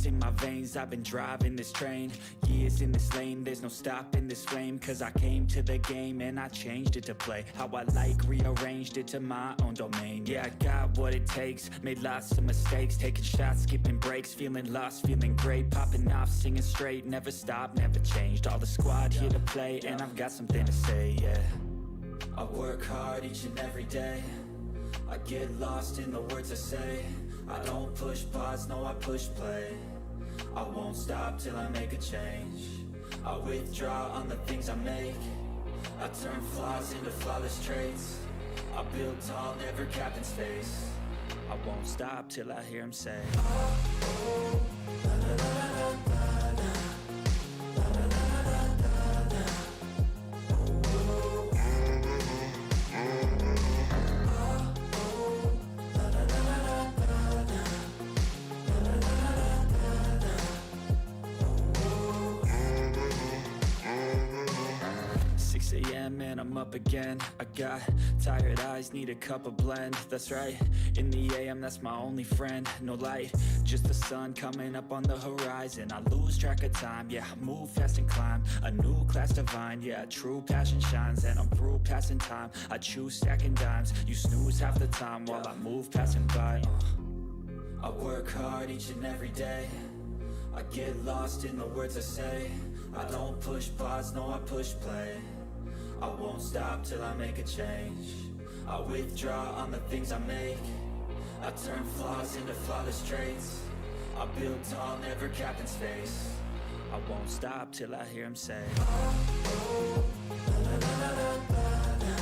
in my veins, I've been driving this train. Years in this lane, there's no stopping this flame. Cause I came to the game and I changed it to play how I like, rearranged it to my own domain. Yeah, I got what it takes, made lots of mistakes, taking shots, skipping breaks, feeling lost, feeling great, popping off, singing straight, never stopped, never changed. All the squad here to play, and I've got something to say, yeah. I work hard each and every day, I get lost in the words I say. I don't push pause, no I push play. I won't stop till I make a change. I withdraw on the things I make. I turn flaws into flawless traits. I build tall, never capped in space. I won't stop till I hear him say, oh, oh, la, la, la, la, la, la. And I'm up again. I got tired eyes, need a cup of blend. That's right, in the AM, that's my only friend. No light, just the sun coming up on the horizon. I lose track of time, yeah, I move fast and climb a new class divine, yeah, true passion shines. And I'm through passing time, I choose stacking dimes. You snooze half the time while I move passing by. I work hard each and every day, I get lost in the words I say. I don't push pause, no I push play. I won't stop till I make a change. I withdraw on the things I make. I turn flaws into flawless traits. I build tall, never capped in space. I won't stop till I hear him say, oh, oh, la, la, la, la, la, la.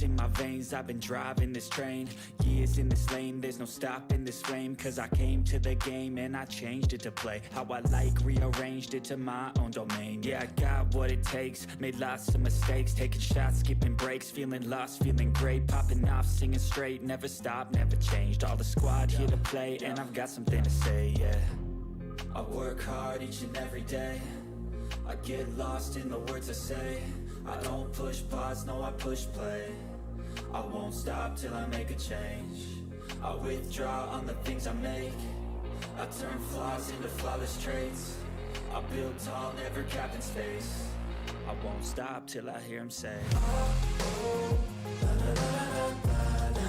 In my veins, I've been driving this train. Years in this lane, there's no stopping this flame. Cause I came to the game and I changed it to play how I like, rearranged it to my own domain. Yeah, I got what it takes, made lots of mistakes, taking shots, skipping breaks, feeling lost, feeling great, popping off, singing straight, never stopped, never changed. All the squad here to play, and I've got something to say, yeah. I work hard each and every day, I get lost in the words I say. I don't push pause, no I push play. I won't stop till I make a change. I withdraw on the things I make. I turn flaws into flawless traits. I build tall, never capped in space. I won't stop till I hear him say, oh, oh, la, la, la, la, la, la.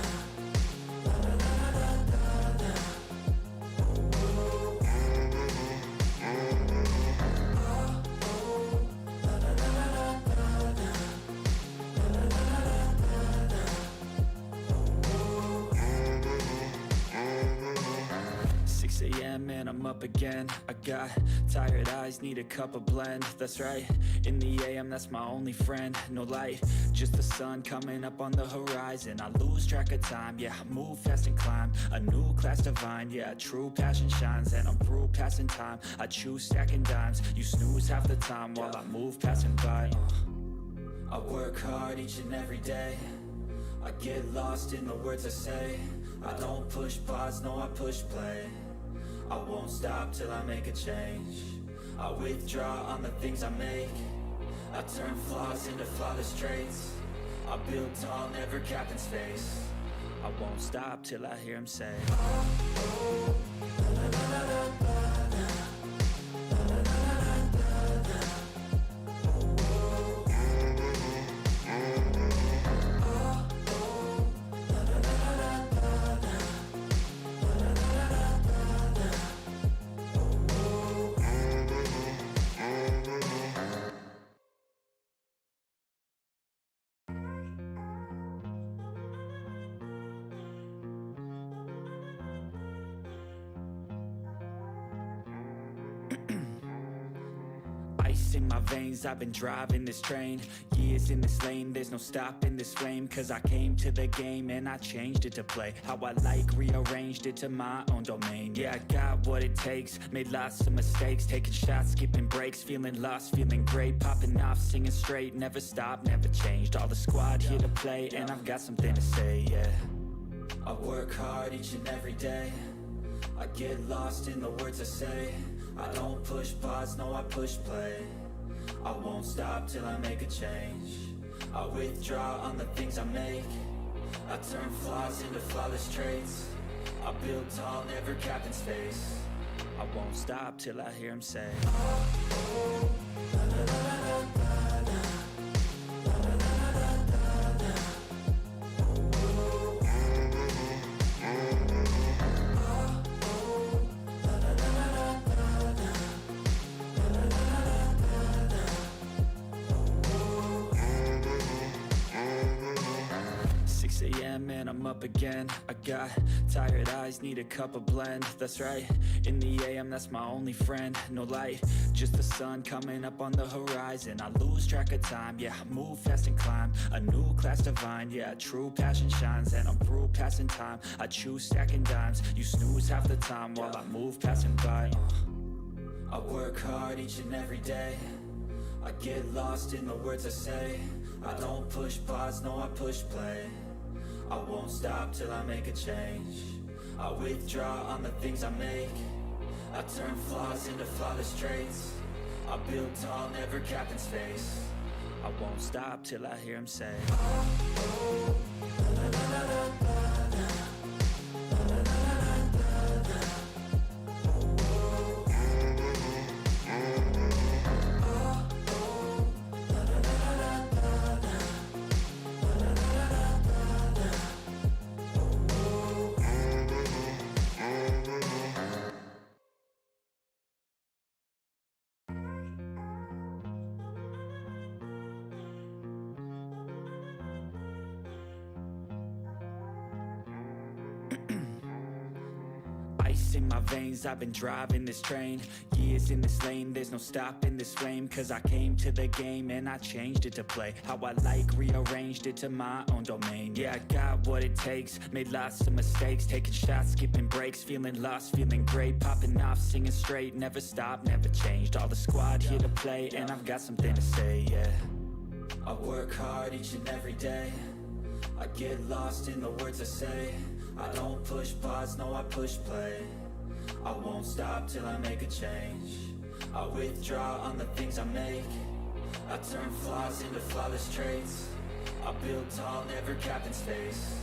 And I'm up again. I got tired eyes, need a cup of blend. That's right, in the AM, that's my only friend. No light, just the sun coming up on the horizon. I lose track of time, yeah, I move fast and climb a new class divine, yeah, true passion shines. And I'm through passing time, I choose stacking dimes. You snooze half the time while I move passing by. I work hard each and every day, I get lost in the words I say. I don't push pause, no I push play. I won't stop till I make a change. I withdraw on the things I make. I turn flaws into flawless traits. I build tall, never capped in space. I won't stop till I hear him say, oh, oh, la, la, la, la, la, la. in my veins, I've been driving this train. Years in this lane, there's no stopping this flame. Cause I came to the game and I changed it to play how I like, rearranged it to my own domain. Yeah, I got what it takes, made lots of mistakes, taking shots, skipping breaks, feeling lost, feeling great, popping off, singing straight, never stopped, never changed. All the squad here to play, and I've got something to say, yeah. I work hard each and every day, I get lost in the words I say. I don't push pause, no I push play. I won't stop till I make a change. I withdraw on the things I make. I turn flaws into flawless traits. I build tall, never capped in space. I won't stop till I hear him say, oh, la, la, la, la, la, la. And I'm up again. I got tired eyes, need a cup of blend. That's right, in the AM, that's my only friend. No light, just the sun coming up on the horizon. I lose track of time, yeah, I move fast and climb a new class divine, yeah, true passion shines. And I'm through passing time, I choose stacking dimes. You snooze half the time while I move passing by. I work hard each and every day, I get lost in the words I say. I don't push pause, no I push play. I won't stop till I make a change. I withdraw on the things I make. I turn flaws into flawless traits. I build tall, never capped in space. I won't stop till I hear him say, oh, oh, la, la, la, la, la, la. In my veins, I've been driving this train. Years in this lane, there's no stopping this flame. Cause I came to the game and I changed it to play how I like, rearranged it to my own domain. Yeah, I got what it takes, made lots of mistakes, taking shots, skipping breaks, feeling lost, feeling great, popping off, singing straight, never stopped, never changed. All the squad here to play, and I've got something to say, yeah. I work hard each and every day, I get lost in the words I say. I don't push pause, no I push play. I won't stop till I make a change. I withdraw on the things I make. I turn flaws into flawless traits. I build tall, never capped in space.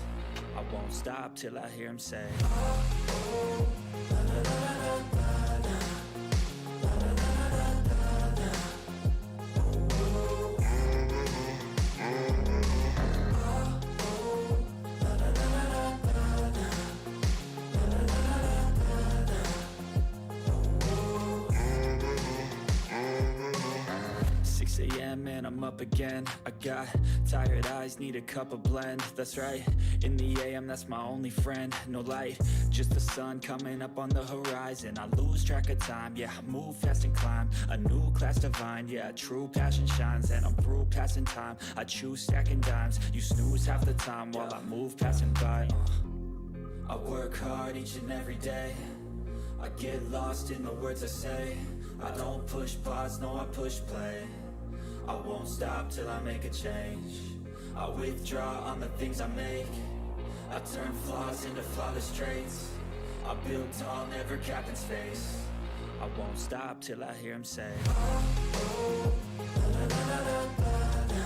I won't stop till I hear him say, oh, oh, la, la, la, la, la, la. And I'm up again. I got tired eyes, need a cup of blend. That's right, in the AM, that's my only friend. No light, just the sun coming up on the horizon. I lose track of time, yeah, I move fast and climb a new class divine, yeah, true passion shines. And I'm through passing time, I choose stacking dimes. You snooze half the time while I move passing by. I work hard each and every day, I get lost in the words I say. I don't push pause, no I push play. I won't stop till I make a change. I withdraw on the things I make. I turn flaws into flawless traits. I build tall, never capped in space. I won't stop till I hear him say, oh, oh, la, la, la, la, la, la.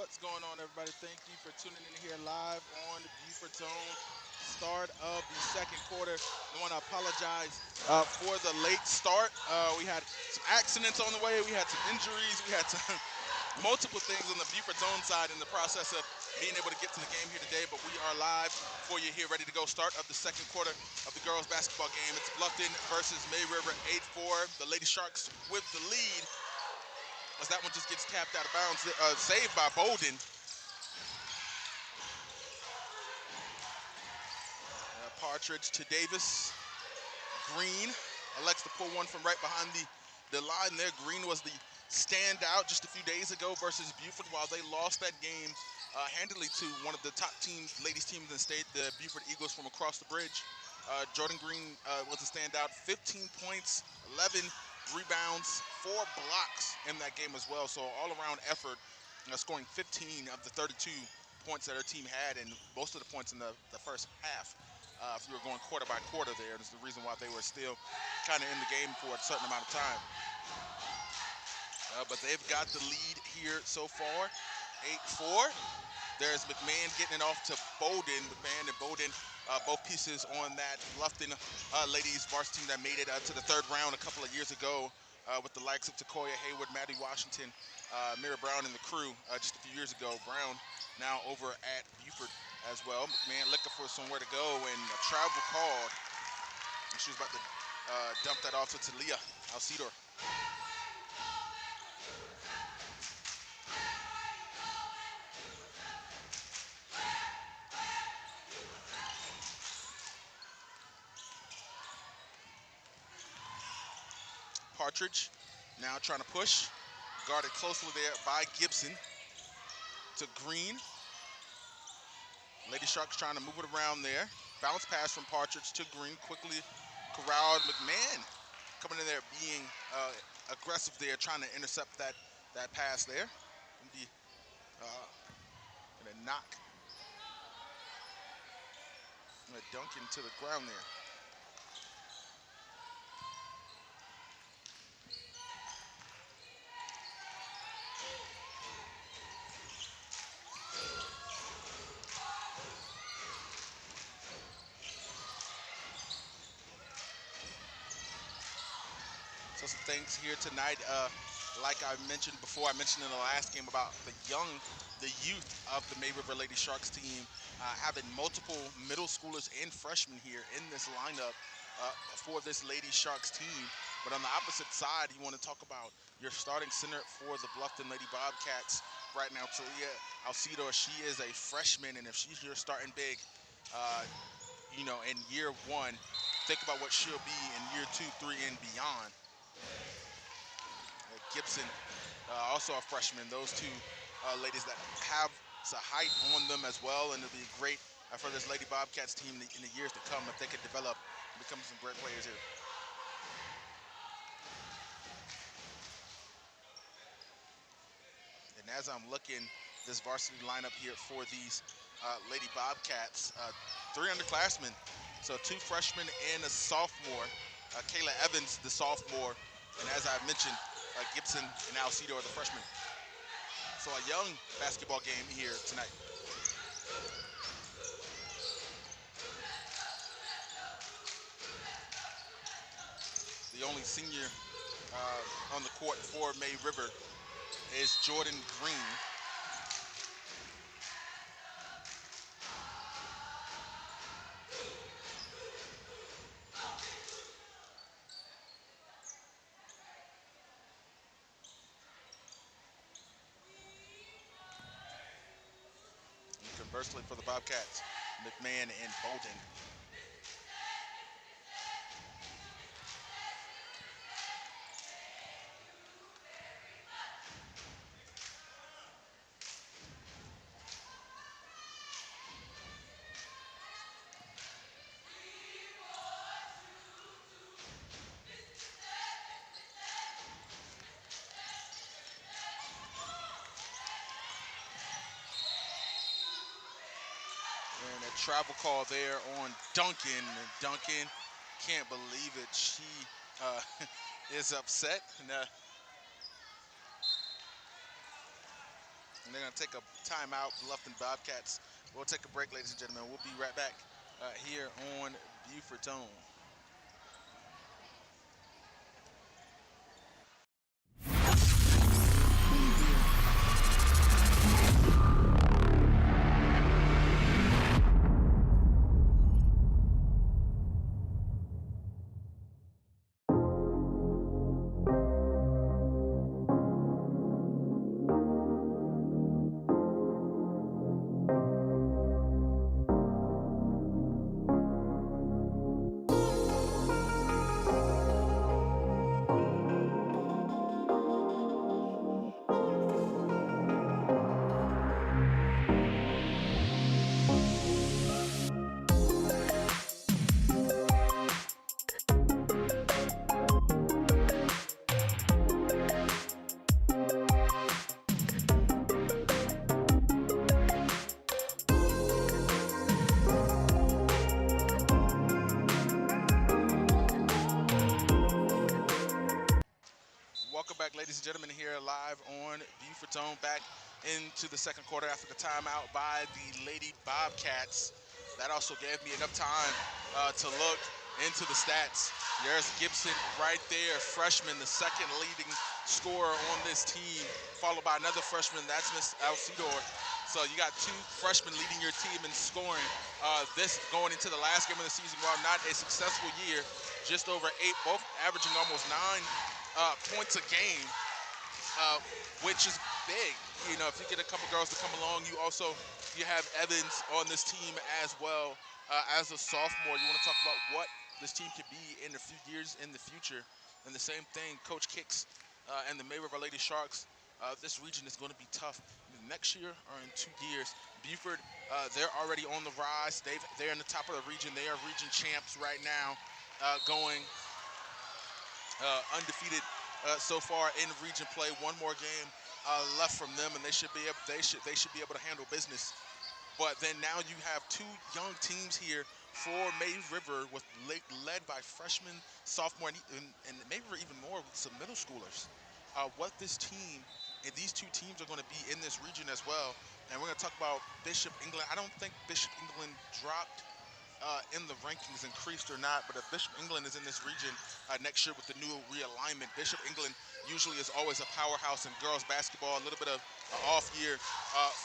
What's going on, everybody? Thank you for tuning in here live on the Beaufort Zone. Start of the second quarter. I want to apologize for the late start. We had some accidents on the way. We had some injuries. We had some multiple things on the Beaufort Zone side in the process of being able to get to the game here today. But we are live for you here, ready to go. Start of the second quarter of the girls' basketball game. It's Bluffton versus May River 8-4. The Lady Sharks with the lead, as that one just gets tapped out of bounds. Saved by Bolden. Partridge to Davis. Green elects to pull one from right behind the line there. Green was the standout just a few days ago versus Beaufort, while they lost that game handily to one of the top ladies teams in the state, the Beaufort Eagles from across the bridge. Jordan Green was a standout. 15 points, 11 rebounds, 4 blocks in that game as well. So all-around effort, scoring 15 of the 32 points that her team had, and most of the points in the first half. If you were going quarter by quarter there, that's the reason why they were still kind of in the game for a certain amount of time. But they've got the lead here so far, 8-4. There's McMahon getting it off to Bolden. McMahon and Bolden, both pieces on that Bluffton ladies varsity team that made it to the third round a couple of years ago with the likes of Takoya Hayward, Maddie Washington, Mira Brown, and the crew just a few years ago. Brown now over at Beaufort as well. McMahon looking for somewhere to go, and a travel called. And she was about to dump that off to Talia Alcidor. Partridge now trying to push. Guarded closely there by Gibson to Green. Lady Sharks trying to move it around there. Bounce pass from Partridge to Green. Quickly corralled. McMahon coming in there being aggressive there, trying to intercept that pass there. Gonna knock. Gonna dunk into the ground there. So some things here tonight, like I mentioned before, I mentioned in the last game about the youth of the May River Lady Sharks team, having multiple middle schoolers and freshmen here in this lineup for this Lady Sharks team. But on the opposite side, you want to talk about your starting center for the Bluffton Lady Bobcats right now, Talia Alcidor. She is a freshman, and if she's your starting big, in year one, think about what she'll be in year 2, 3, and beyond. Gibson, also a freshman. Those two ladies that have some height on them as well, and it'll be great for this Lady Bobcats team in the years to come if they could develop and become some great players here. And as I'm looking this varsity lineup here for these Lady Bobcats, 3 underclassmen, so 2 freshmen and a sophomore. Kayla Evans, the sophomore, and as I mentioned, Gibson and Alcido are the freshmen. So a young basketball game here tonight. The only senior on the court for May River is Jordan Green. And conversely for the Bobcats, McMahon and Bolden. And a travel call there on Duncan. And Duncan can't believe it. She is upset. And, And they're going to take a timeout, Bluffton Bobcats. We'll take a break, ladies and gentlemen. We'll be right back here on Beaufort Own. Welcome back, ladies and gentlemen, here live on Beaufort Own, back into the second quarter after the timeout by the Lady Bobcats. That also gave me enough time to look into the stats. There's Gibson right there, freshman, the second leading scorer on this team, followed by another freshman, that's Miss Alcidor. So you got two freshmen leading your team in scoring. This going into the last game of the season, while not a successful year, just over 8, both averaging almost 9 points a game, which is big. You know, if you get a couple girls to come along, you have Evans on this team as well as a sophomore. You want to talk about what this team could be in a few years in the future. And the same thing, Coach Kicks and the May River Lady Sharks. This region is going to be tough next year or in 2 years. Beaufort, they're already on the rise. They're in the top of the region. They are region champs right now, going undefeated so far in region play. One more game left from them, and they should be able to handle business. But then now you have two young teams here for May River, led by freshmen, sophomore, and May River even more with some middle schoolers. What this team and these two teams are going to be in this region as well. And we're going to talk about Bishop England. I don't think Bishop England dropped in the rankings, increased or not, but if Bishop England is in this region next year with the new realignment, Bishop England usually is always a powerhouse in girls basketball. A little bit of off year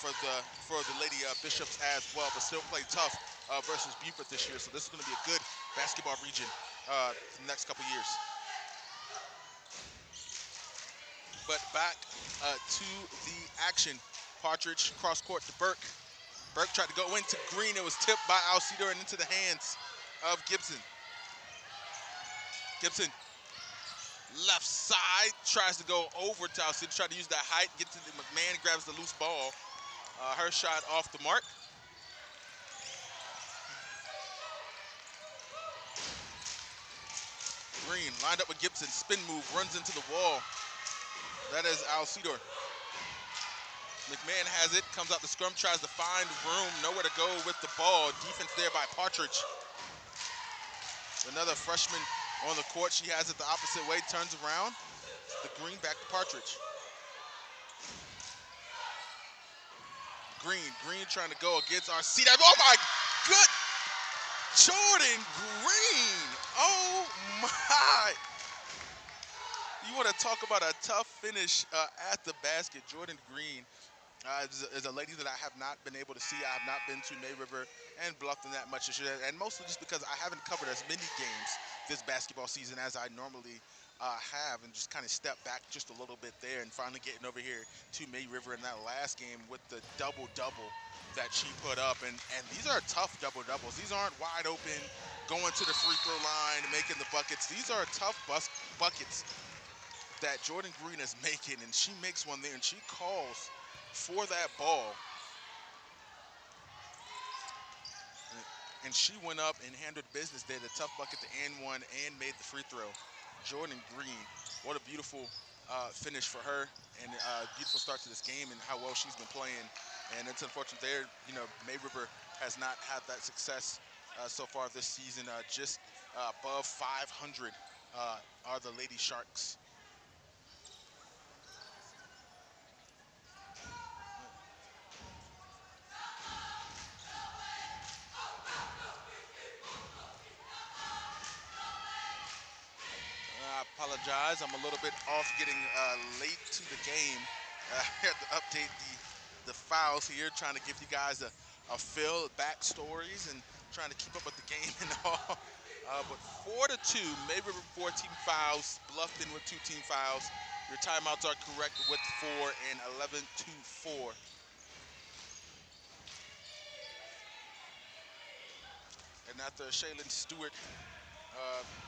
for the Lady Bishops as well, but still play tough versus Beaufort this year. So this is going to be a good basketball region for the next couple years. But back to the action. Partridge cross court to Burke. Burke tried to go into Green. It was tipped by Alcido and into the hands of Gibson. Gibson, left side, tries to go over to Alcido, tried to use that height, get to the McMahon, grabs the loose ball. Her shot off the mark. Green lined up with Gibson, spin move, runs into the wall. That is Alcido. McMahon has it, comes out the scrum, tries to find room, nowhere to go with the ball. Defense there by Partridge. Another freshman on the court. She has it the opposite way, turns around. The Green back to Partridge. Green trying to go against our seat. Oh my good, Jordan Green. Oh my. You want to talk about a tough finish at the basket. Jordan Green is a lady that I have not been able to see. I have not been to May River and Bluffton that much this year, and mostly just because I haven't covered as many games this basketball season as I normally have, and just kind of stepped back just a little bit there, and finally getting over here to May River in that last game with the double-double that she put up. And these are tough double-doubles. These aren't wide open, going to the free throw line, making the buckets. These are tough buckets that Jordan Green is making, and she makes one there, and she calls for that ball. And she went up and handled business there, the tough bucket to and one, and made the free throw. Jordan Green, what a beautiful finish for her, and a beautiful start to this game and how well she's been playing. And it's unfortunate there, you know, May River has not had that success so far this season. Just above 500 are the Lady Sharks. Apologize. I'm a little bit off getting late to the game. I had to update the files here, trying to give you guys a feel, backstories, and trying to keep up with the game and all. But 4-2, May River 4 team fouls, Bluffton with 2 team fouls. Your timeouts are correct with 4 and 11-4. And after Shaylin Stewart,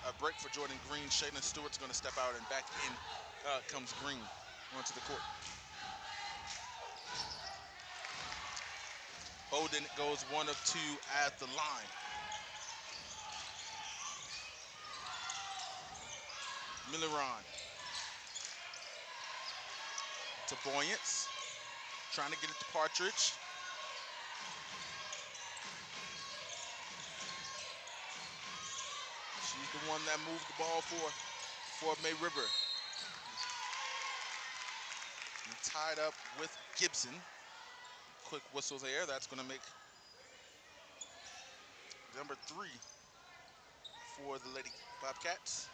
a break for Jordan Green, Shaylin Stewart's going to step out, and back in comes Green onto the court. Bowden goes 1 of 2 at the line. Milleron to Boyance, trying to get it to Partridge. She's the one that moved the ball for May River. And tied up with Gibson. Quick whistle there. That's going to make number 3 for the Lady Bobcats.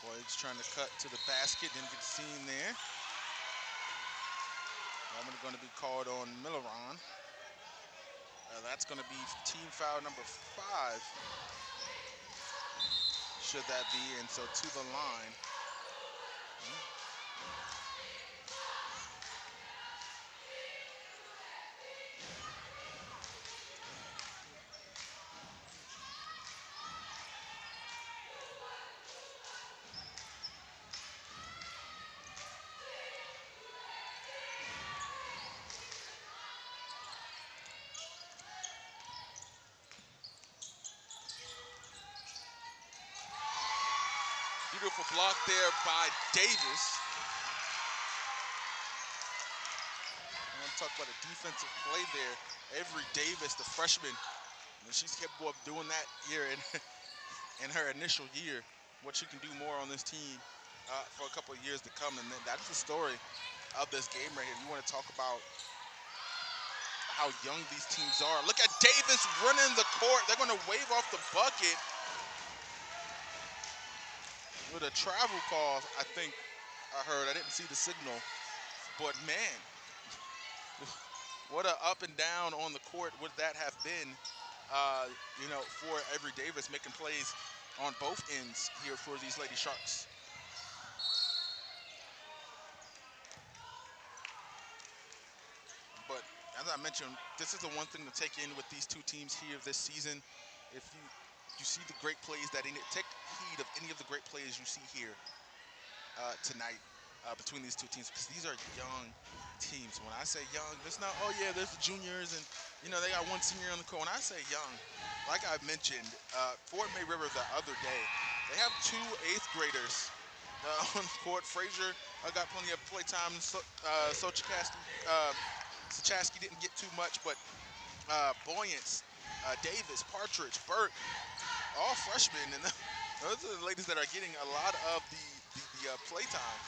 Boyd's trying to cut to the basket, didn't get seen there. I'm going to be called on Milleron. That's going to be team foul number 5, should that be, and so to the line. Beautiful block there by Davis. I want to talk about a defensive play there. Avery Davis, the freshman, she's capable of doing that here in her initial year. What she can do more on this team for a couple of years to come, and then that's the story of this game right here. You want to talk about how young these teams are. Look at Davis running the court. They're going to wave off the bucket with a travel call, I think I heard. I didn't see the signal. But, man, what a up and down on the court would that have been, for Avery Davis, making plays on both ends here for these Lady Sharks. But as I mentioned, this is the one thing to take in with these two teams here this season. If you see the great plays take heed of any of the great plays you see here tonight between these two teams, because these are young teams. When I say young, there's not, oh yeah, there's the juniors and they got one senior on the court. When I say young, like I mentioned, Fort May River the other day, they have 2 8th graders on the court. Frazier got plenty of play time. Sochaski didn't get too much, but Boyance, Davis, Partridge, Burke, all freshmen, and those are the ladies that are getting a lot of the play time.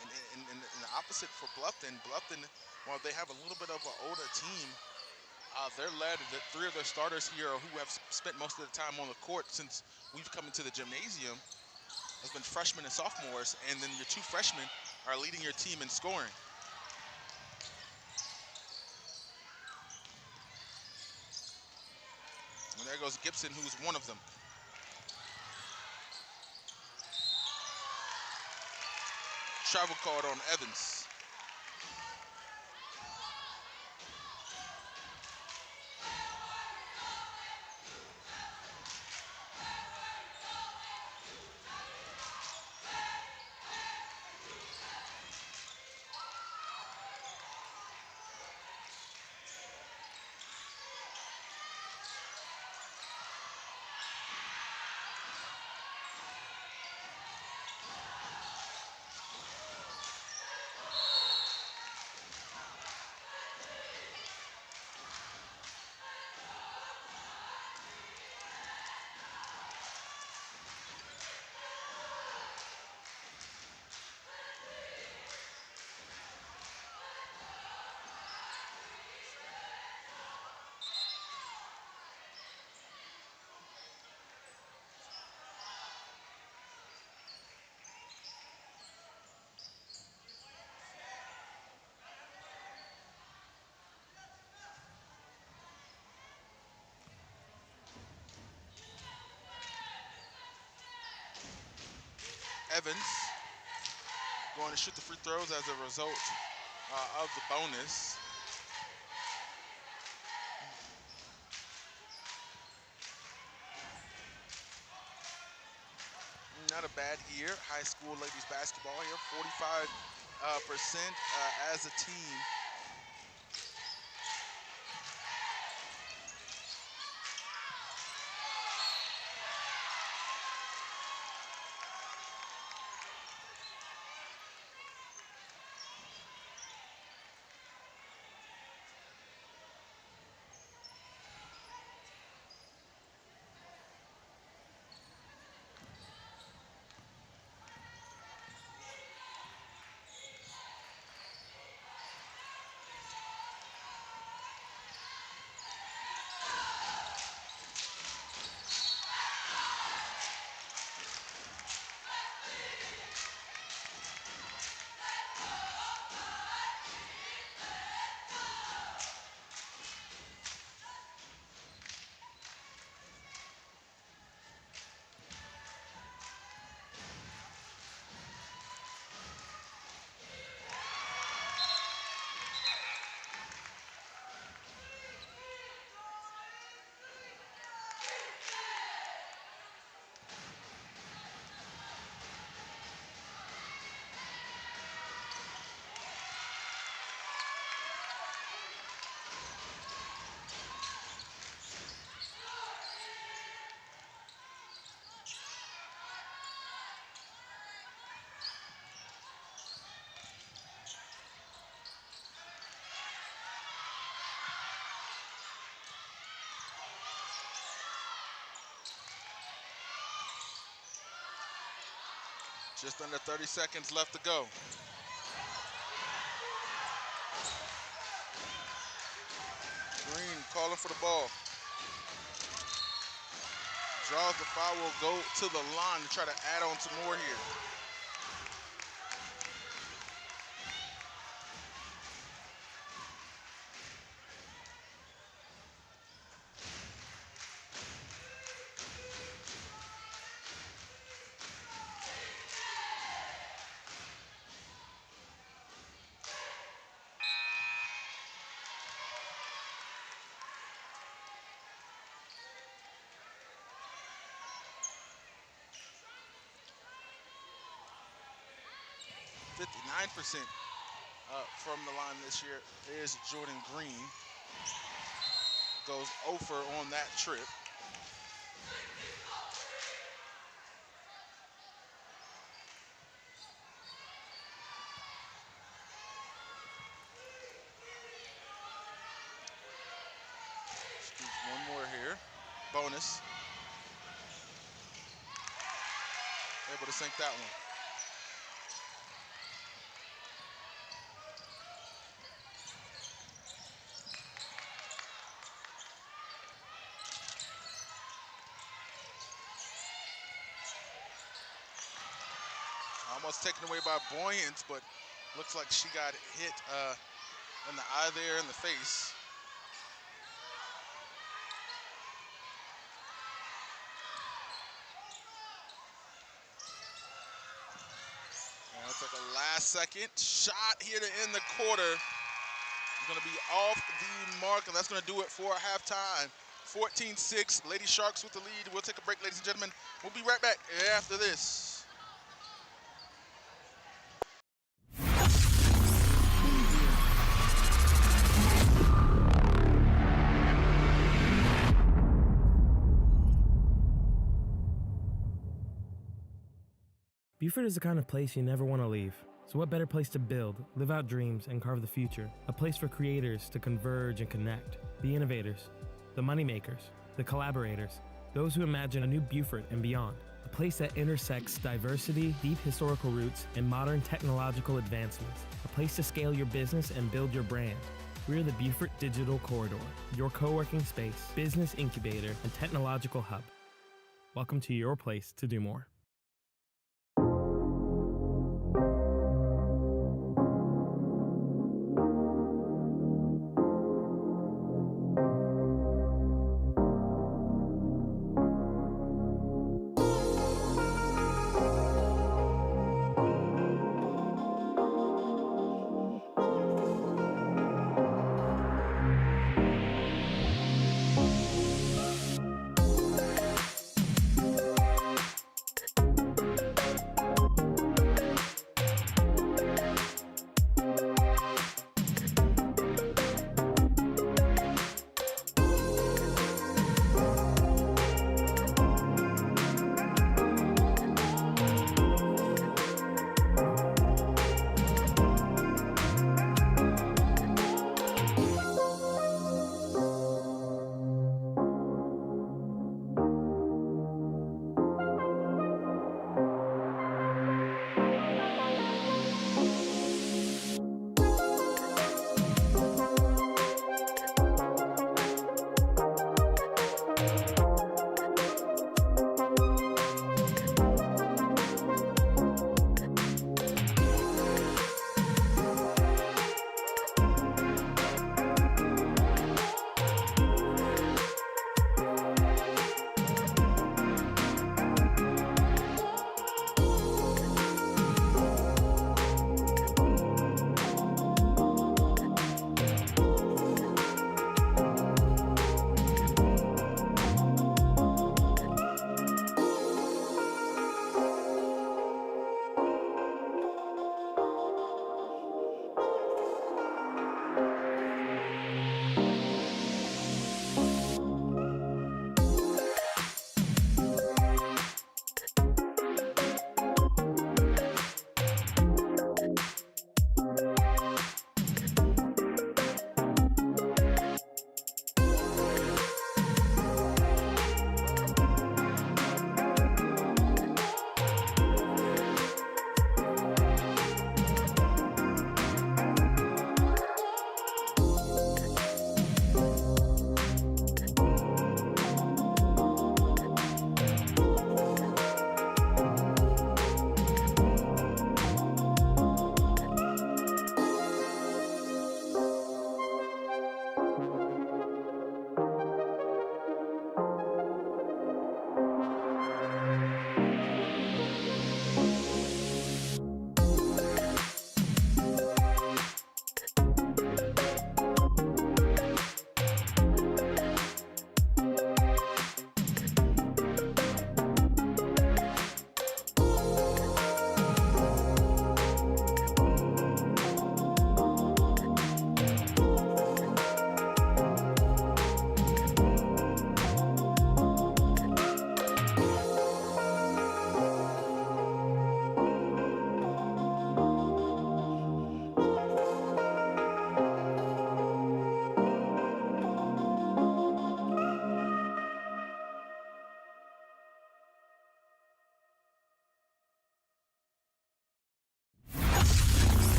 And the opposite for Bluffton. Bluffton, while they have a little bit of an older team, they're led. 3 of their starters here who have spent most of the time on the court since we've come into the gymnasium has been freshmen and sophomores, and then your 2 freshmen are leading your team in scoring. And there goes Gibson, who's one of them. Travel called on Evans. Evans going to shoot the free throws as a result of the bonus. Not a bad year. High school ladies basketball here, 45% as a team. Just under 30 seconds left to go. Green calling for the ball. Draws the foul, will go to the line to try to add on some more here. .59% from the line this year is Jordan Green. Goes over on that trip. One more here. Bonus. Able to sink that one. Almost taken away by Boyens, but looks like she got hit in the eye there, in the face. And it's like a last second shot here to end the quarter. It's going to be off the mark, and that's going to do it for halftime. 14-6, Lady Sharks with the lead. We'll take a break, ladies and gentlemen. We'll be right back after this. Beaufort is the kind of place you never want to leave. So what better place to build, live out dreams, and carve the future? A place for creators to converge and connect. The innovators, the moneymakers, the collaborators, those who imagine a new Beaufort and beyond. A place that intersects diversity, deep historical roots, and modern technological advancements. A place to scale your business and build your brand. We're the Beaufort Digital Corridor, your co-working space, business incubator, and technological hub. Welcome to your place to do more.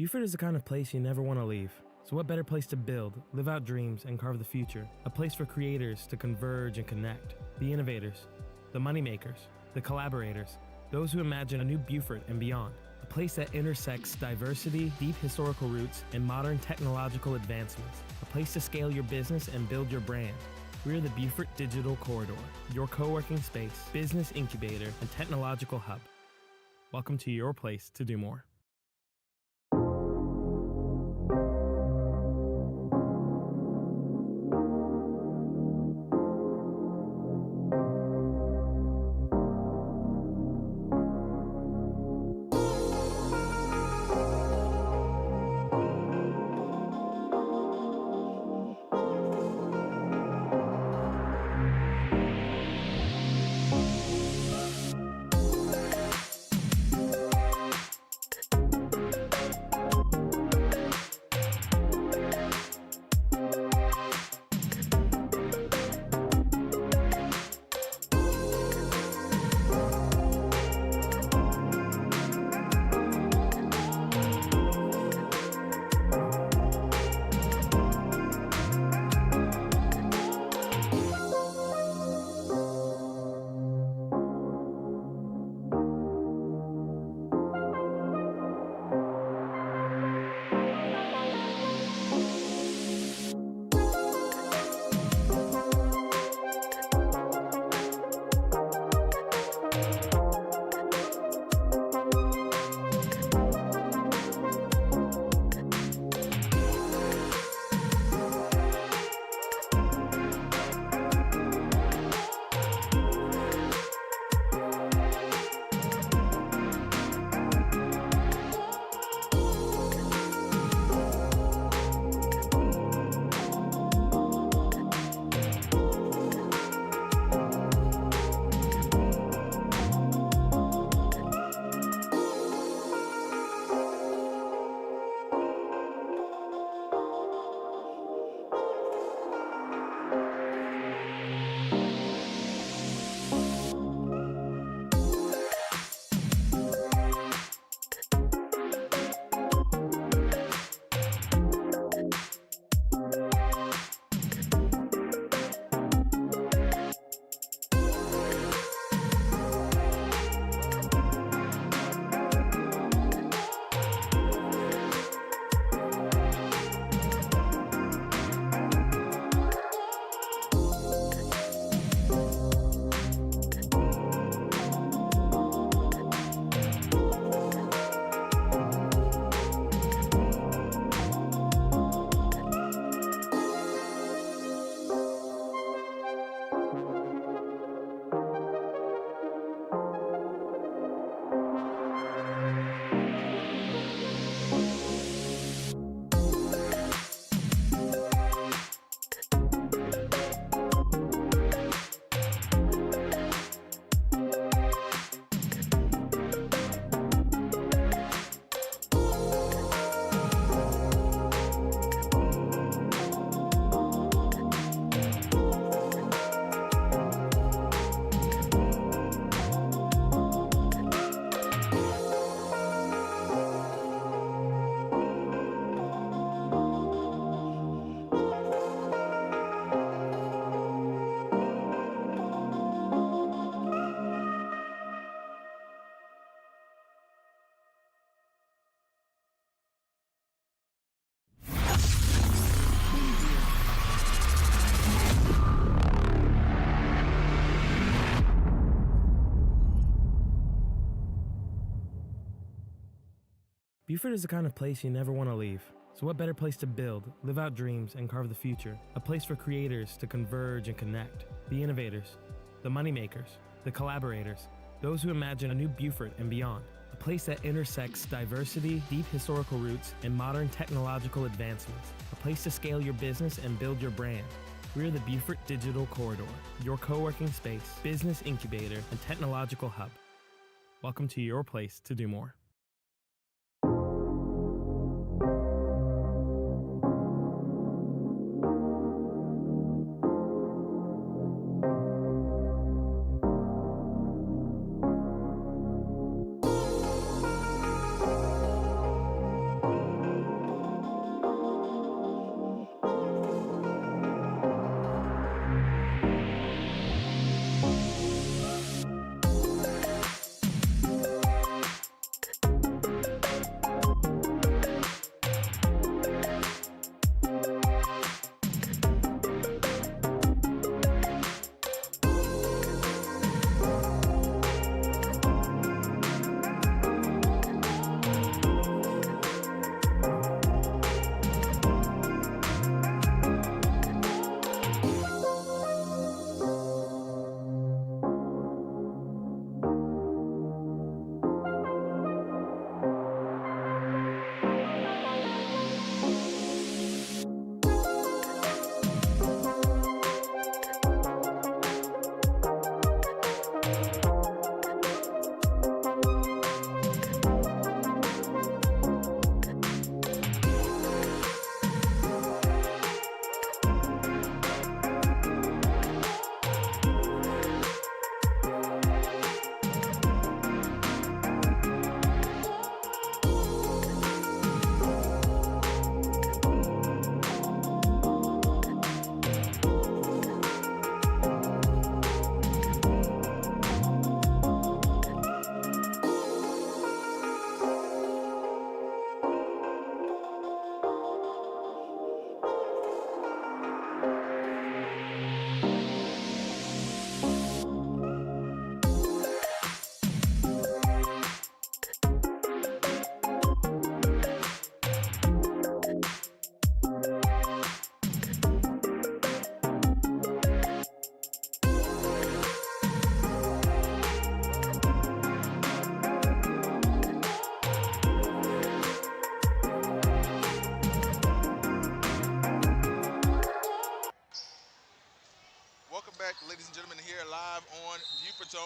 Beaufort is the kind of place you never want to leave. So what better place to build, live out dreams, and carve the future? A place for creators to converge and connect. The innovators, the moneymakers, the collaborators, those who imagine a new Beaufort and beyond. A place that intersects diversity, deep historical roots, and modern technological advancements. A place to scale your business and build your brand. We're the Beaufort Digital Corridor, your co-working space, business incubator, and technological hub. Welcome to your place to do more. Beaufort is the kind of place you never want to leave. So what better place to build, live out dreams, and carve the future? A place for creators to converge and connect. The innovators, the moneymakers, the collaborators, those who imagine a new Beaufort and beyond. A place that intersects diversity, deep historical roots, and modern technological advancements. A place to scale your business and build your brand. We're the Beaufort Digital Corridor, your co-working space, business incubator, and technological hub. Welcome to your place to do more.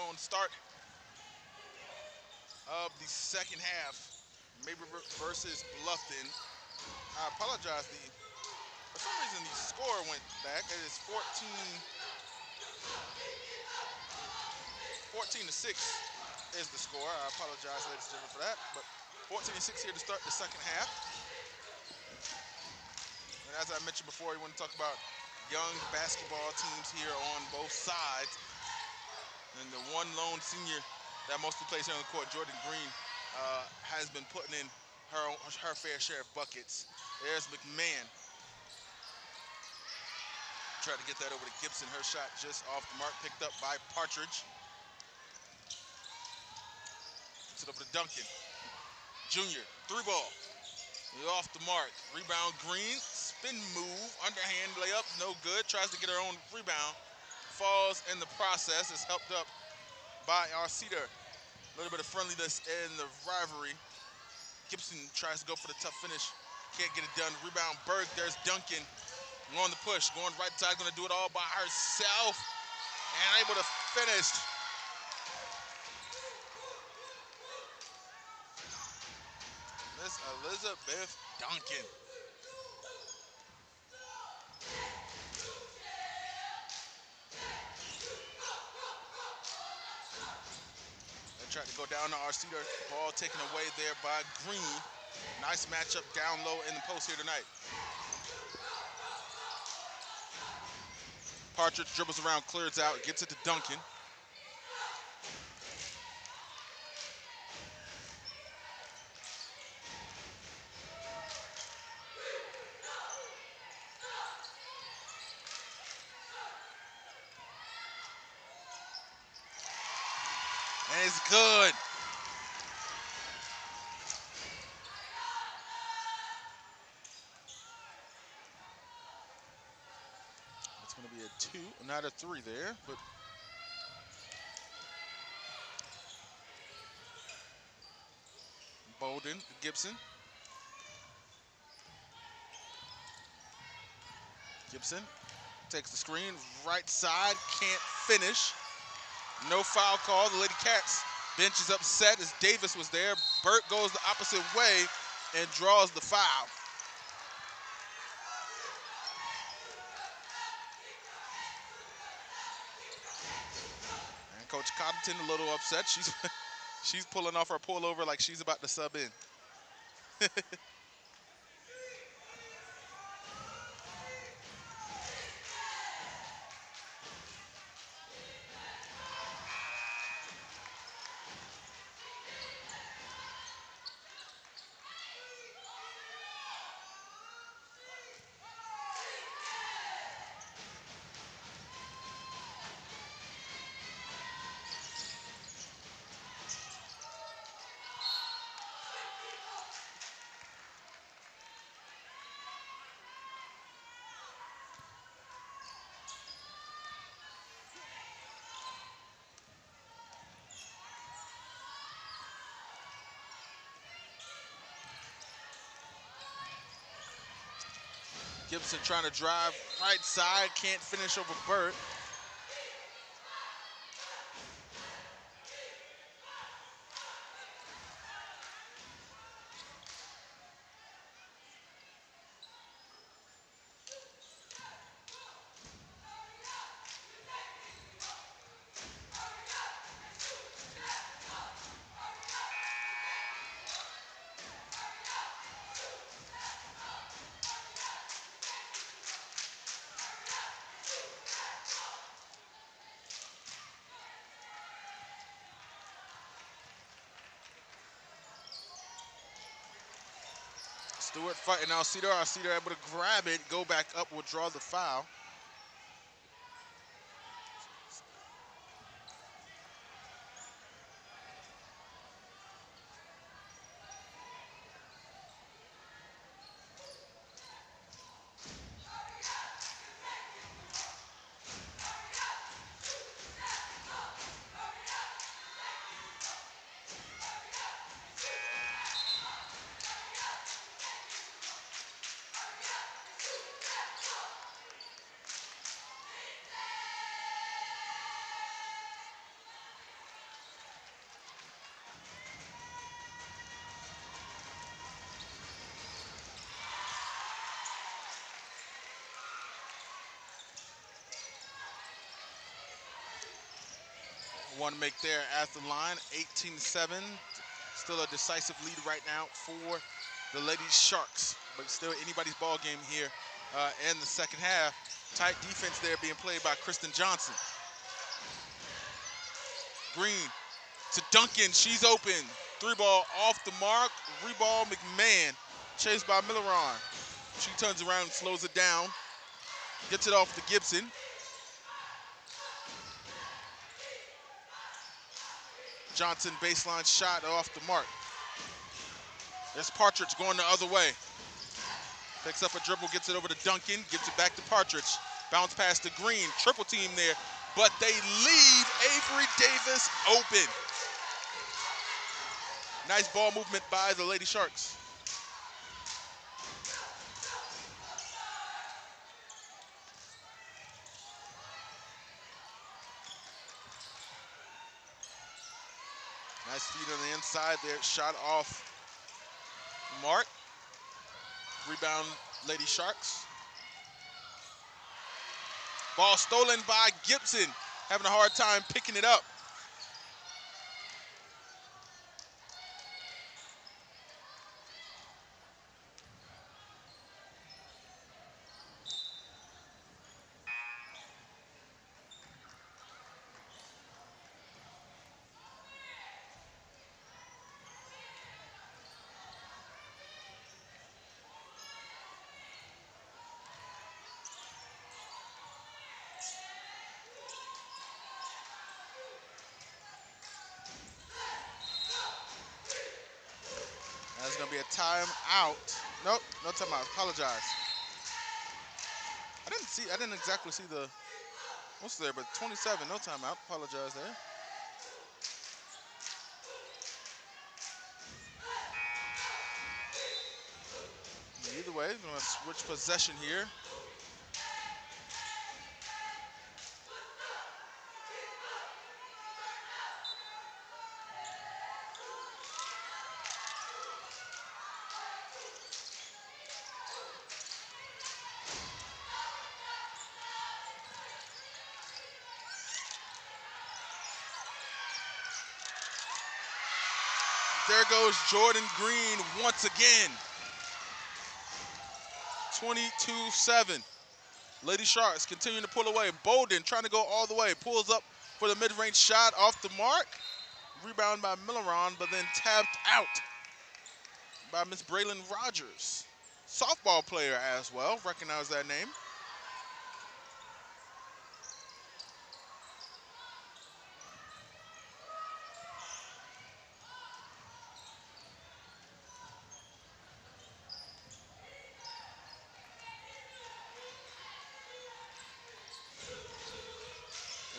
on start of the second half. Maybe versus Bluffton. I apologize. For some reason, the score went back. It is 14 to 6 is the score. I apologize, ladies and gentlemen, for that. But 14 to 6 here to start the second half. And as I mentioned before, we want to talk about young basketball teams here on both sides. And the one lone senior that mostly plays here on the court, Jordan Green, has been putting in her fair share of buckets. There's McMahon. Tried to get that over to Gibson. Her shot just off the mark, picked up by Partridge. Gets it over to Duncan. Junior, three ball. Off the mark. Rebound Green. Spin move. Underhand layup. No good. Tries to get her own rebound. Falls in the process. Is helped up by Arcida. A little bit of friendliness in the rivalry. Gibson tries to go for the tough finish. Can't get it done. Rebound Berg. There's Duncan. On the push. Going right side. Going to do it all by herself. And able to finish. Miss Elizabeth Duncan. They tried to go down to Arcida. Ball taken away there by Green. Nice matchup down low in the post here tonight. Partridge dribbles around, clears out, gets it to Duncan. And it's good. It's going to be a 2, not a 3 there, but Bolden, Gibson. Gibson takes the screen, right side, can't finish. No foul call. The Lady Cats bench is upset as Davis was there. Burt goes the opposite way and draws the foul. And Coach Coddington a little upset. She's pulling off her pullover like she's about to sub in. Gibson trying to drive right side, can't finish over Burt. Stewart fighting Alcida. Alcida able to grab it, go back up, will draw the foul. one make there at the line. 18-7. Still a decisive lead right now for the Lady Sharks, but still anybody's ball game here in the second half. Tight defense there being played by Kristen Johnson. Green to Duncan, she's open. Three ball off the mark, reball McMahon, chased by Milleron. She turns around and slows it down, gets it off to Gibson. Johnson baseline shot off the mark. There's Partridge going the other way. Picks up a dribble, gets it over to Duncan, gives it back to Partridge. Bounce pass to Green, triple team there, but they leave Avery Davis open. Nice ball movement by the Lady Sharks. Nice feed on the inside there, shot off mark. Rebound, Lady Sharks. Ball stolen by Gibson, having a hard time picking it up. That's gonna be a timeout. Nope, no timeout, apologize. I didn't exactly see the, what's there, but 27, no timeout, apologize there. Either way, we're gonna switch possession here. There goes Jordan Green once again. 22-7. Lady Sharks continuing to pull away. Bolden trying to go all the way. Pulls up for the mid-range shot off the mark. Rebound by Milleron, but then tapped out by Miss Braylon Rogers. Softball player as well. Recognize that name.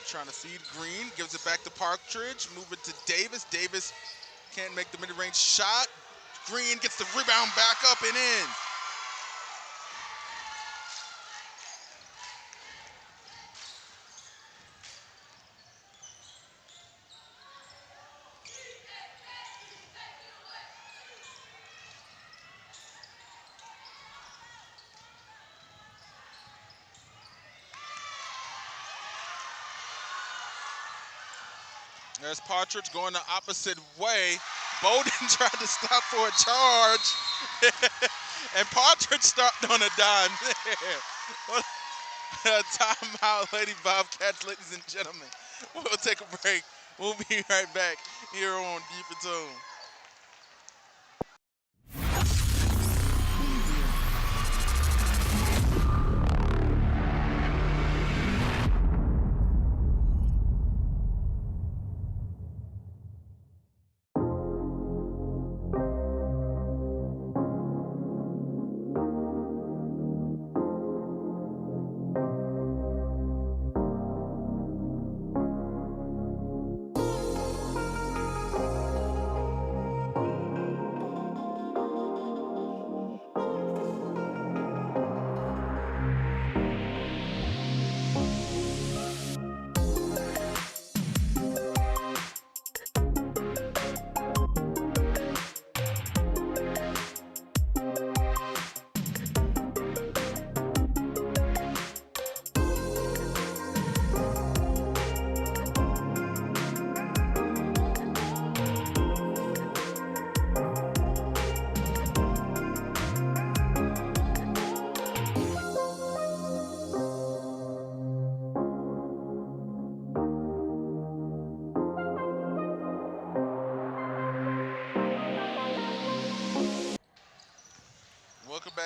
Trying to feed Green, gives it back to Partridge, move it to Davis. Davis can't make the mid-range shot. Green gets the rebound back up and in. There's Partridge going the opposite way. Bowden tried to stop for a charge. And Partridge stopped on a dime there. A timeout, Lady Bobcats, ladies and gentlemen. We'll take a break. We'll be right back here on Beaufort Zone.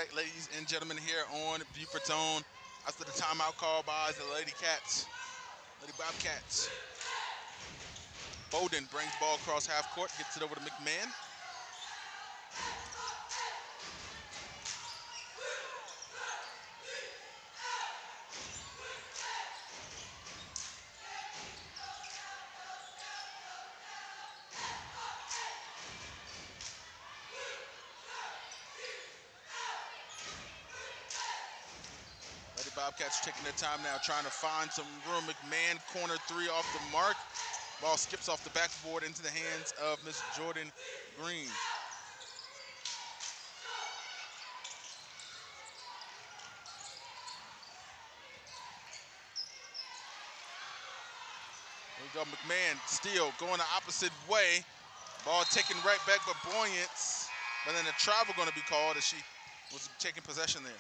back, ladies and gentlemen, here on Beaufort's Own after the timeout call by the Lady Bobcats. Bowden brings ball across half court, gets it over to McMahon. Lady Bobcats taking their time now, trying to find some room. McMahon, corner three off the mark. Ball skips off the backboard into the hands of Miss Jordan Green. Here we go, McMahon still going the opposite way. Ball taken right back, but Boyance. But then a travel going to be called as she was taking possession there.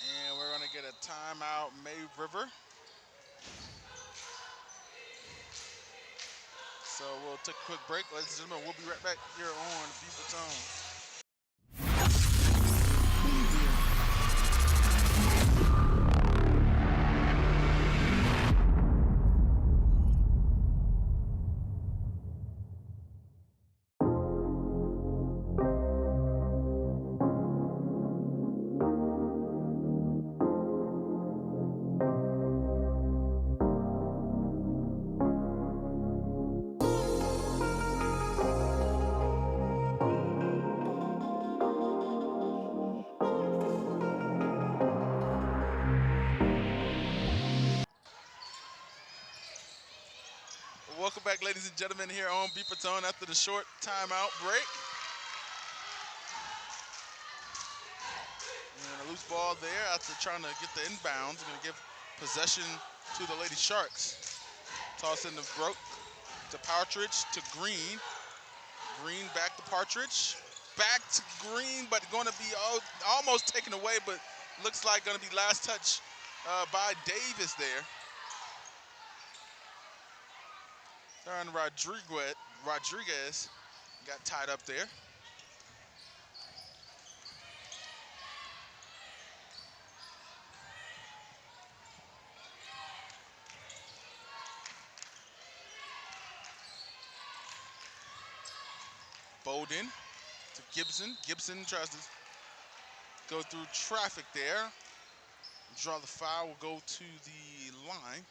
And we're going to get a timeout, May River. So we'll take a quick break. Ladies and gentlemen, we'll be right back here on Beaufort's Own. Welcome back, ladies and gentlemen, here on Beaufort's Own after the short timeout break. And a loose ball there after trying to get the inbounds. Going to give possession to the Lady Sharks. Toss in the broke to Partridge to Green. Green back to Partridge. Back to Green, but going to be almost taken away, but looks like going to be last touch by Davis there. Darren Rodriguez got tied up there. Bowden to Gibson. Gibson tries to go through traffic there. Draw the foul, will go to the line.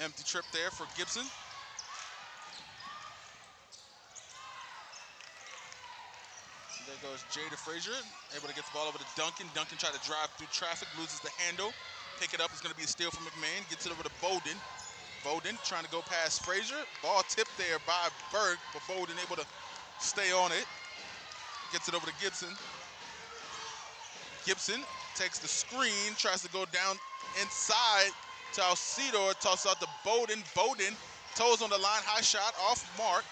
Empty trip there for Gibson. There goes Jada Frazier, able to get the ball over to Duncan. Duncan tried to drive through traffic, loses the handle. Pick it up, it's going to be a steal from McMahon. Gets it over to Bowden. Bowden trying to go past Frazier. Ball tipped there by Berg, but Bowden able to stay on it. Gets it over to Gibson. Gibson takes the screen, tries to go down inside to Alcido, toss out to Bowden. Bowden, toes on the line, high shot, off mark.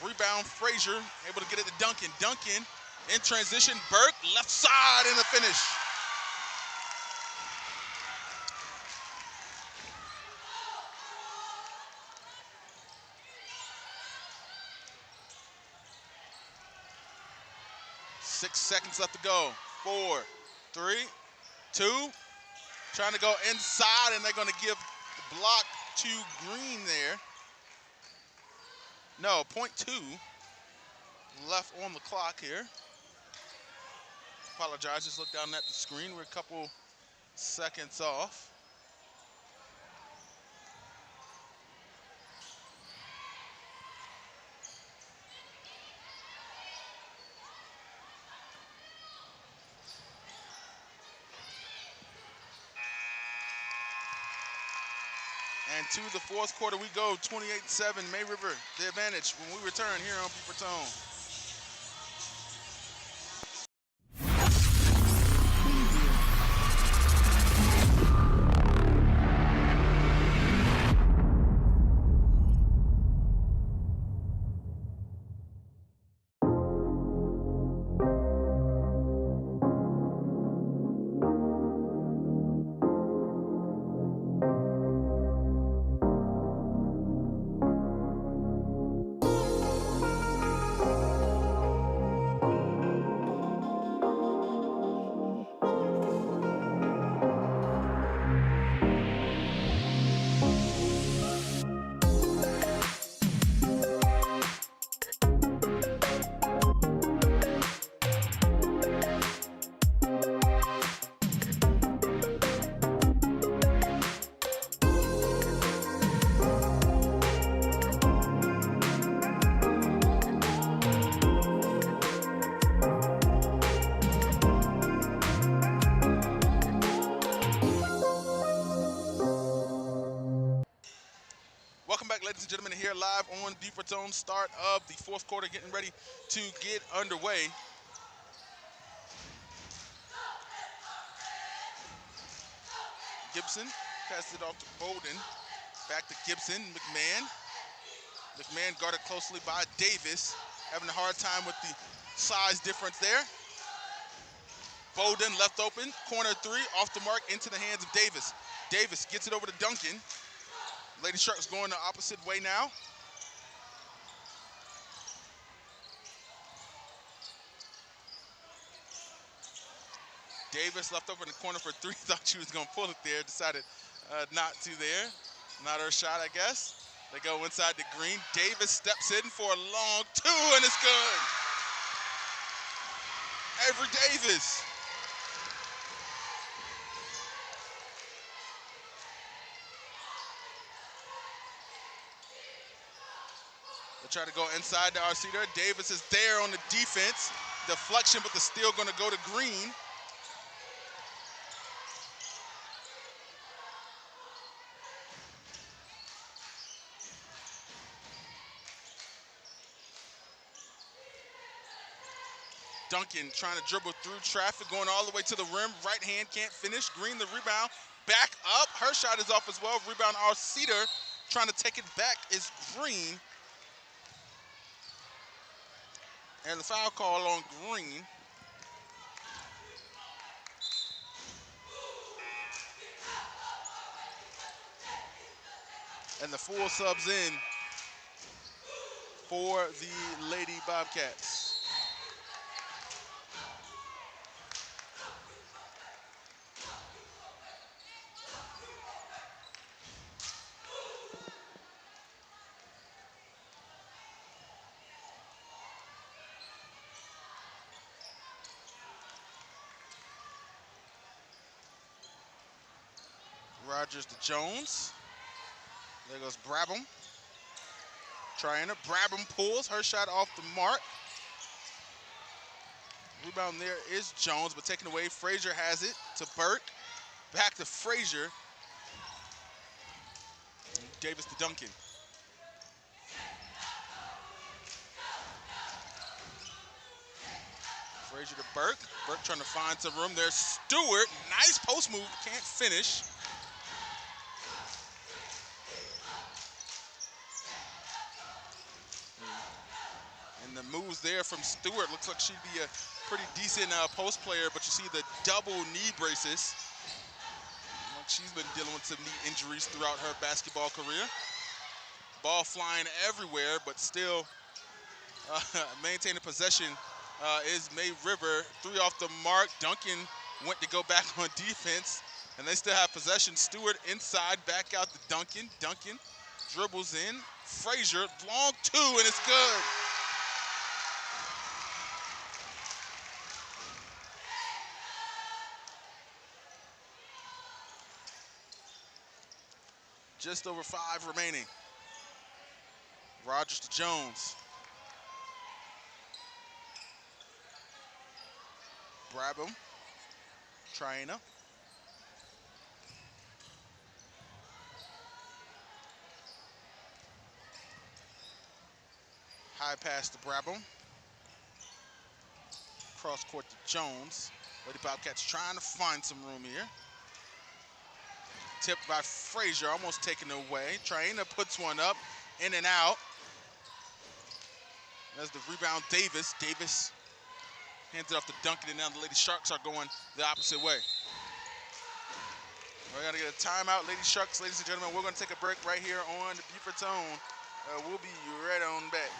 Rebound, Frazier, able to get it to Duncan. Duncan in transition, Burke, left side in the finish. Six seconds left to go. 4, 3, 2. Trying to go inside, and they're going to give the block to Green there. No, .2 left on the clock here. Apologize, just look down at the screen. We're a couple seconds off. And to the fourth quarter we go, 28-7, May River, the advantage when we return here on Beaufort Tone. Welcome back, ladies and gentlemen, here live on Beaufort Tone. Start of the fourth quarter, getting ready to get underway. Gibson passes it off to Bowden. Back to Gibson, McMahon. McMahon guarded closely by Davis, having a hard time with the size difference there. Bowden left open, corner three, off the mark, into the hands of Davis. Davis gets it over to Duncan. Lady Sharks going the opposite way now. Davis left over in the corner for three. Thought she was going to pull it there. Decided not to there. Not her shot, I guess. They go inside the green. Davis steps in for a long two, and it's good. Avery Davis. They try to go inside the RC there. Davis is there on the defense. Deflection, but the steal going to go to Green. Duncan trying to dribble through traffic, going all the way to the rim. Right hand can't finish. Green the rebound. Back up. Her shot is off as well. Rebound Arceder. Trying to take it back is Green. And the foul call on Green. And the full subs in for the Lady Bobcats. Rogers to Jones. There goes Brabham. Trying to. Brabham pulls. Her shot off the mark. Rebound there is Jones, but taken away. Frazier has it to Burke. Back to Frazier. Davis to Duncan. Frazier to Burke. Burke trying to find some room. There's Stewart. Nice post move. Can't finish. And the moves there from Stewart. Looks like she'd be a pretty decent post player, but you see the double knee braces. Like she's been dealing with some knee injuries throughout her basketball career. Ball flying everywhere, but still maintaining possession is May River. Three off the mark. Duncan went to go back on defense, and they still have possession. Stewart inside, back out to Duncan. Duncan dribbles in. Frazier, long two, and it's good. Just over 5 remaining. Rogers to Jones. Brabham. Traina. High pass to Brabham. Cross court to Jones. Lady Bobcats trying to find some room here. Tipped by Frazier, almost taken away. Traina puts one up, in and out. That's the rebound, Davis. Davis hands it off to Duncan, and now the Lady Sharks are going the opposite way. We're gonna get a timeout, Lady Sharks, ladies and gentlemen. We're gonna take a break right here on the Beaufort's own. We'll be right on back.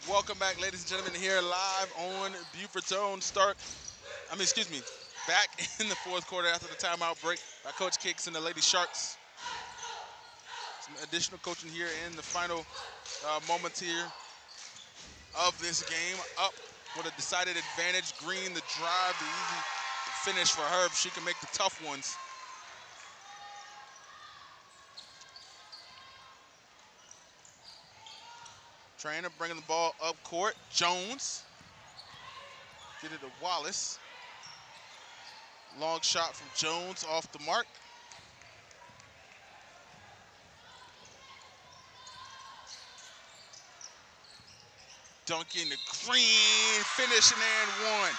Welcome back, ladies and gentlemen, here live on Beaufort's own back in the fourth quarter after the timeout break by Coach Kicks and the Lady Sharks. Some additional coaching here in the final moments here of this game. Up with a decided advantage. Green, the drive, the easy finish for her. She can make the tough ones. Traina bringing the ball up court. Jones. Get it to Wallace. Long shot from Jones off the mark. Duncan to Green. Finishing and one.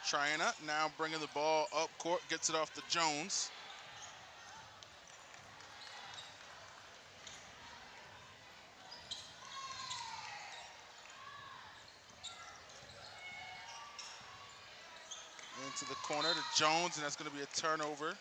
Traina now bringing the ball up court, gets it off to Jones. Into the corner to Jones, and that's going to be a turnover.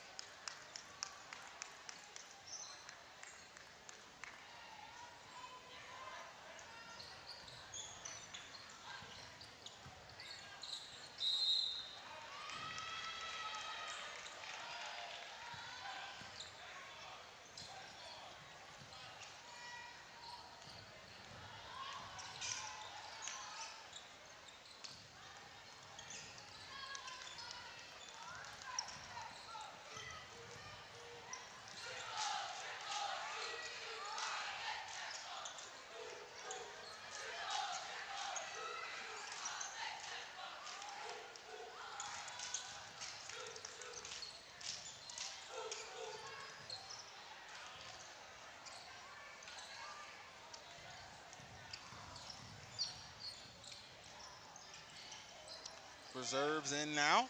Reserves in now.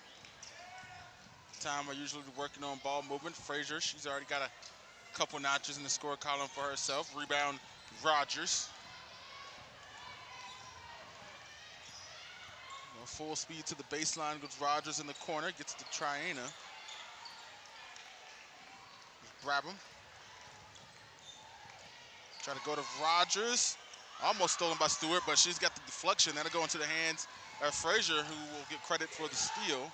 Time we're usually working on ball movement. Frazier, she's already got a couple notches in the score column for herself. Rebound, Rogers. Full speed to the baseline goes Rogers in the corner. Gets to Triana. Grab him. Try to go to Rogers. Almost stolen by Stewart, but she's got the deflection. That'll go into the hands of Frazier, who will get credit for the steal.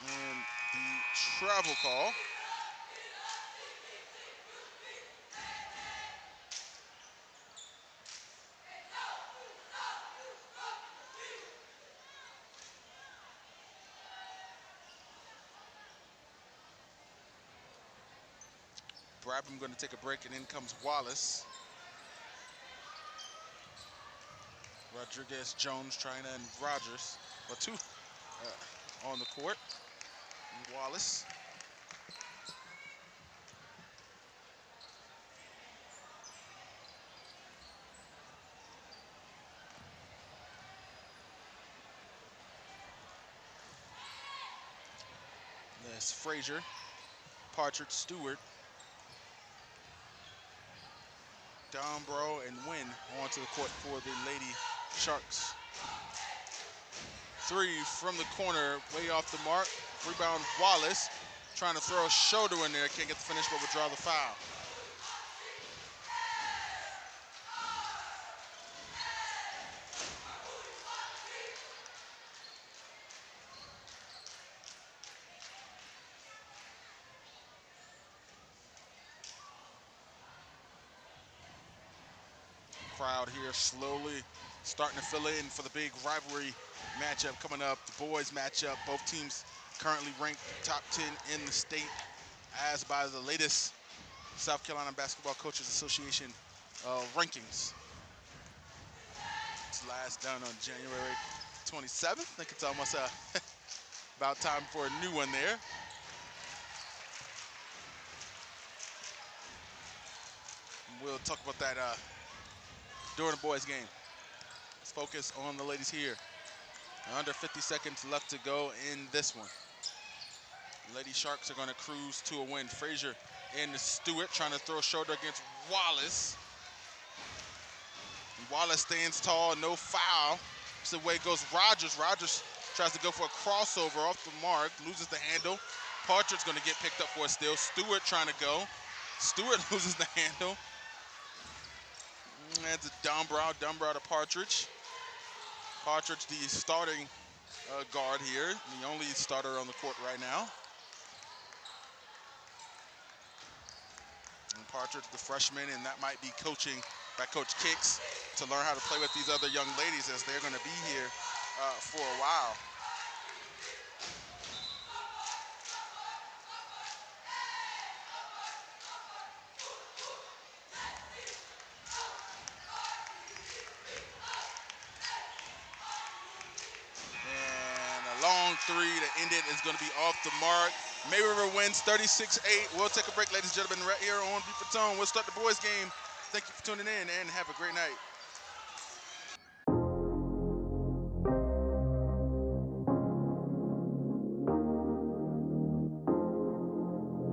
And the travel call. Brabham going to take a break, and in comes Wallace. Rodriguez, Jones, Trina, and Rogers. Well, two on the court. And Wallace. There's Frazier, Partridge, Stewart, Dombro, and Wynn onto the court for the Lady Sharks. Three from the corner, way off the mark. Rebound, Wallace, trying to throw a shoulder in there. Can't get the finish, but will draw the foul. Crowd here slowly starting to fill in for the big rivalry matchup coming up, the boys matchup. Both teams currently ranked top 10 in the state as by the latest South Carolina Basketball Coaches Association rankings. It's last done on January 27th. I think it's almost about time for a new one there. We'll talk about that during the boys' game. Let's focus on the ladies here. Under 50 seconds left to go in this one. Lady Sharks are going to cruise to a win. Frazier and Stewart trying to throw a shoulder against Wallace. And Wallace stands tall, no foul. So away goes Rogers. Rogers tries to go for a crossover off the mark, loses the handle. Partridge going to get picked up for a steal. Stewart trying to go. Stewart loses the handle. That's a Dombrow to Partridge. Partridge, the starting guard here, the only starter on the court right now. And Partridge, the freshman, and that might be coaching by Coach Kicks to learn how to play with these other young ladies as they're going to be here for a while. Long three to end it is going to be off the mark. May River wins 36-8. We'll take a break, ladies and gentlemen, right here on Beaufort Tone. We'll start the boys' game. Thank you for tuning in and have a great night.